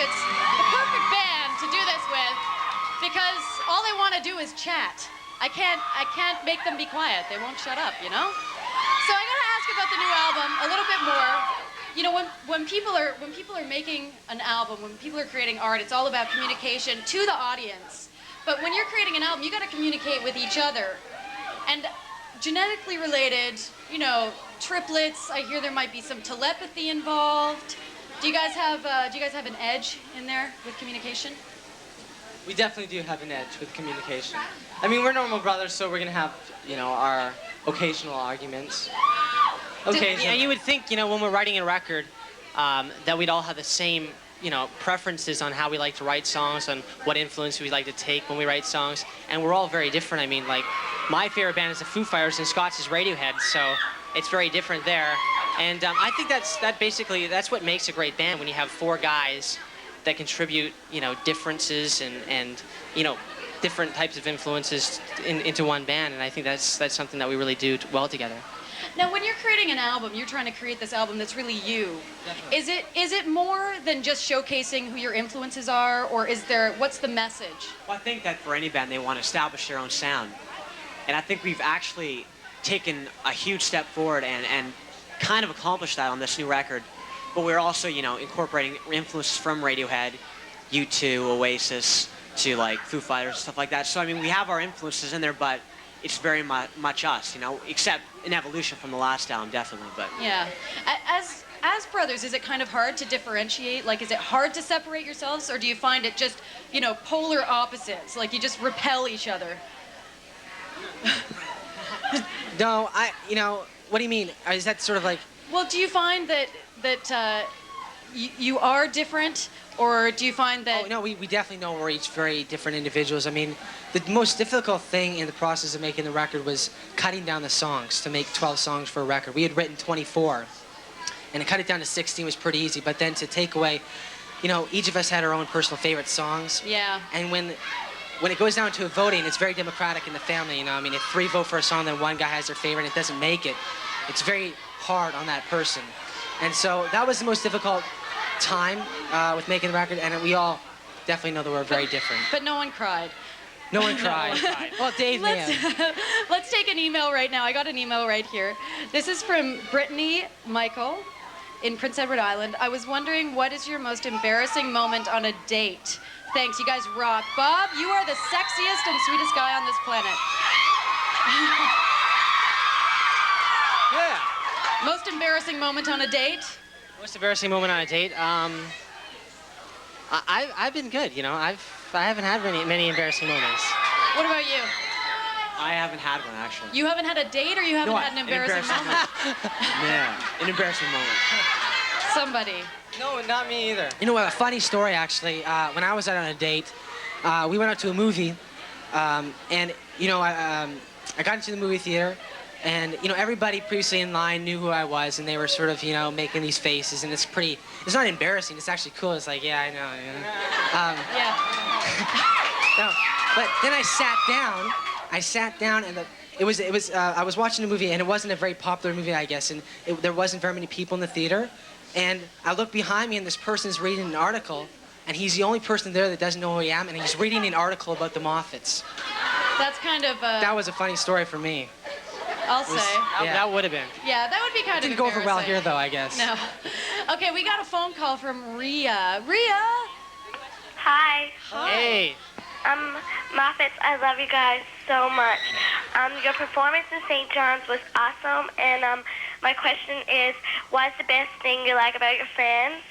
Moffatts the perfect band to do this with because all they want to do is chat. I can't make them be quiet. They won't shut up, you know? So I gotta ask about the new album a little bit more. You know, when people are making an album, when people are creating art, it's all about communication to the audience. But when you're creating an album, you gotta communicate with each other. And genetically related, you know, triplets. I hear there might be some telepathy involved. Do you guys have an edge in there with communication? We definitely do have an edge with communication. I mean, we're normal brothers, so we're gonna have, you know, our occasional arguments. Occasionally. Yeah, you would think, you know, when we're writing a record, that we'd all have the same, you know, preferences on how we like to write songs, on what influence we like to take when we write songs, and we're all very different. I mean, like, my favorite band is the Foo Fighters and Scott's is Radiohead, so it's very different there. And I think that's what makes a great band, when you have four guys that contribute, you know, differences and you know, different types of influences into one band, and I think that's something that we really do well together. Now, when you're creating an album, you're trying to create this album that's really you. Definitely. Is it more than just showcasing who your influences are, or what's the message? Well, I think that for any band, they want to establish their own sound, and I think we've actually taken a huge step forward and kind of accomplished that on this new record. But we're also, you know, incorporating influences from Radiohead, U2, Oasis, to like Foo Fighters, stuff like that. So I mean, we have our influences in there, but it's very much us, you know, except an evolution from the last album, definitely. But yeah, as brothers, is it kind of hard to differentiate? Like, is it hard to separate yourselves, or do you find it just, you know, polar opposites? Like you just repel each other? No, you know, what do you mean? Is that sort of like? Well, do you find that you are different, or do you find that? Oh no, we definitely know we're each very different individuals. I mean, the most difficult thing in the process of making the record was cutting down the songs to make 12 songs for a record. We had written 24, and to cut it down to 16 was pretty easy. But then to take away, you know, each of us had our own personal favorite songs. Yeah. And when it goes down to a voting, it's very democratic in the family. You know, I mean, if 3 vote for a song, then 1 guy has their favorite, and it doesn't make it. It's very hard on that person. And so that was the most difficult time with making the record, and we all definitely know that we're very different. But no one cried. No one cried. Well, Dave may have. Let's take an email right now. I got an email right here. This is from Brittany Michael in Prince Edward Island. I was wondering, what is your most embarrassing moment on a date? Thanks, you guys rock. Bob, you are the sexiest and sweetest guy on this planet. Yeah. Most embarrassing moment on a date? Most embarrassing moment on a date? I've been good, you know. I haven't had many embarrassing moments. What about you? I haven't had one, actually. You haven't had a date, or you haven't had an embarrassing moment? Yeah, an embarrassing moment. Somebody. No, not me either. You know what, a funny story, actually. When I was out on a date, we went out to a movie, and, you know, I got into the movie theater, and, you know, everybody previously in line knew who I was, and they were sort of, you know, making these faces, and it's not embarrassing, it's actually cool. It's like, yeah, I know, you know. Yeah. No, but then I sat down, and I was watching a movie, and it wasn't a very popular movie, I guess, and there wasn't very many people in the theater, and I look behind me, and this person's reading an article, and he's the only person there that doesn't know who I am, and he's reading an article about the Moffatts. That's kind of That was a funny story for me. I'll say. Yeah. That would have been. Yeah, that would be kind of Didn't go over well here, though, I guess. No. Okay, we got a phone call from Rhea. Rhea! Hi. Hey. Moffatts, I love you guys so much. Your performance in St. John's was awesome, and my question is, what's the best thing you like about your fans?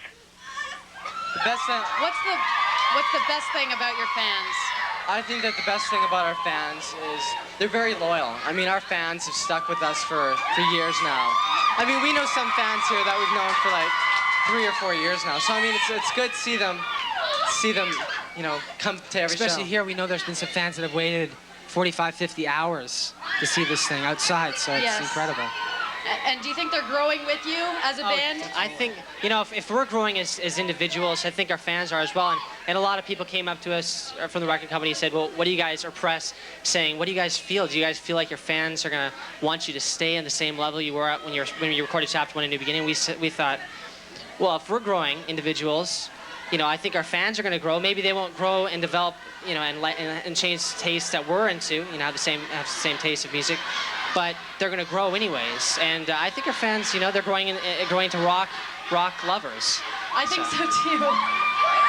The best thing... What's the best thing about your fans? I think that the best thing about our fans is they're very loyal. I mean, our fans have stuck with us for years now. I mean, we know some fans here that we've known for like 3 or 4 years now. So I mean, it's good to see them, you know, come to every show. Especially here, we know there's been some fans that have waited 45, 50 hours to see this thing outside, so it's incredible. And do you think they're growing with you as a band? I think, you know, if we're growing as individuals, I think our fans are as well. And a lot of people came up to us from the record company and said, well, what do you guys, or press, saying, what do you guys feel? Do you guys feel like your fans are going to want you to stay on the same level you were at when you recorded Chapter 1 in New Beginning? We thought, well, if we're growing individuals, you know, I think our fans are going to grow. Maybe they won't grow and develop, you know, and change tastes that we're into. You know, have the same taste of music, but they're going to grow anyways. And I think our fans, you know, they're growing to rock lovers. I think so too.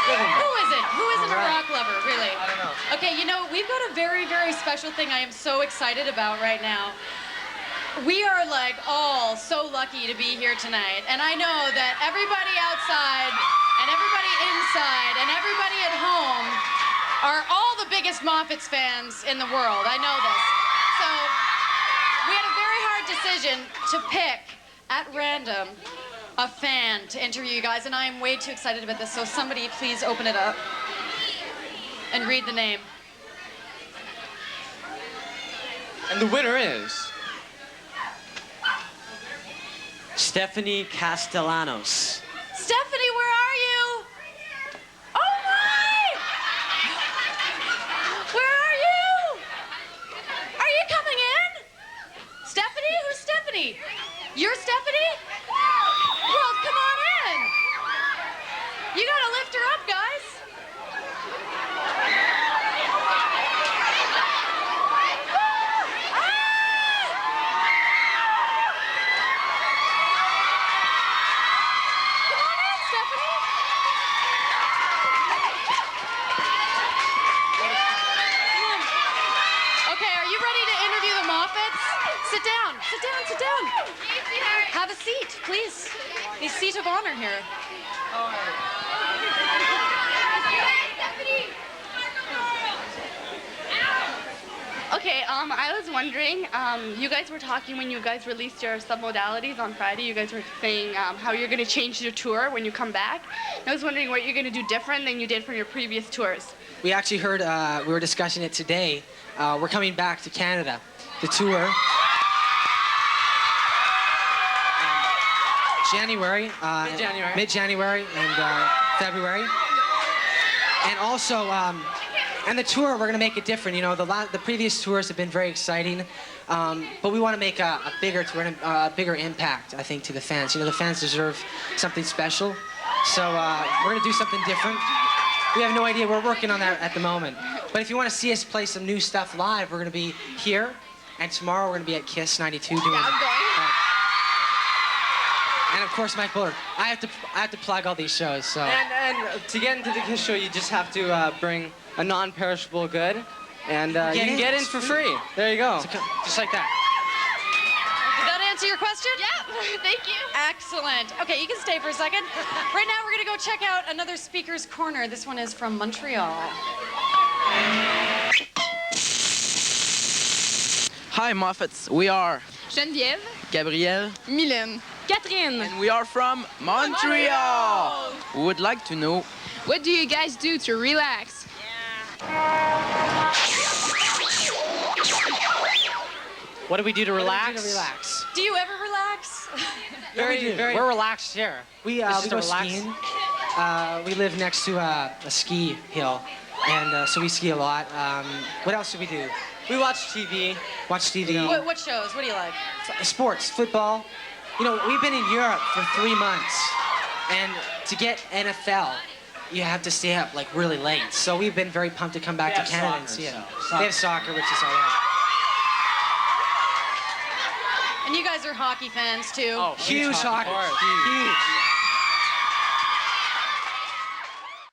Who isn't? Who isn't a rock lover, really? I don't know. Okay, you know, we've got a very, very special thing I am so excited about right now. We are like all so lucky to be here tonight. And I know that everybody outside and everybody inside and everybody at home are all the biggest Moffatts fans in the world. I know this. So we had a very hard decision to pick at random a fan to interview you guys, and I am way too excited about this, so somebody please open it up and read the name. And the winner is... Stephanie Castellanos. Stephanie, where are you? Oh my! Where are you? Are you coming in? Stephanie? Who's Stephanie? You're Stephanie? Well, come on in. You gotta lift her up, guys. Come on in, Stephanie. Come on. Okay, are you ready to interview the Moffatts? Sit down, sit down, sit down. Have a seat, please. A seat of honor here. Okay, I was wondering, you guys were talking when you guys released your submodalities on Friday, you guys were saying how you're going to change your tour when you come back. I was wondering what you're going to do different than you did from your previous tours. We actually heard, we were discussing it today. We're coming back to Canada, the tour. January, mid-January and February. And also, and the tour, we're gonna make it different. You know, the previous tours have been very exciting, but we want to make a bigger tour and a bigger impact, I think, to the fans. You know, the fans deserve something special, so we're gonna do something different. We have no idea. We're working on that at the moment. But if you want to see us play some new stuff live, we're gonna be here, and tomorrow we're gonna be at Kiss 92 doing. And of course, Mike Bullard. I have to plug all these shows. So. And to get into the Kiss show, you just have to bring a non-perishable good, and you can get in for free. There you go. Just like that. Did that answer your question? Yep, thank you. Excellent. Okay, you can stay for a second. Right now, we're gonna go check out another speaker's corner. This one is from Montreal. Hi Moffatts, we are Geneviève. Gabrielle Mylène. Catherine. and we are from Montreal. We would like to know What do you guys do to relax? What do we do to relax? Relax. Do you ever relax? We're relaxed here. We This is go to relax. skiing. We live next to a ski hill, and so we ski a lot. What else do we do? We watch TV. Watch TV. What shows? What do you like? Sports, football. You know, we've been in Europe for 3 months, and to get NFL, you have to stay up like really late. So we've been very pumped to come back to Canada and see it. They have soccer, which is all right. And you guys are hockey fans too. Oh, Huge hockey. of course. Huge.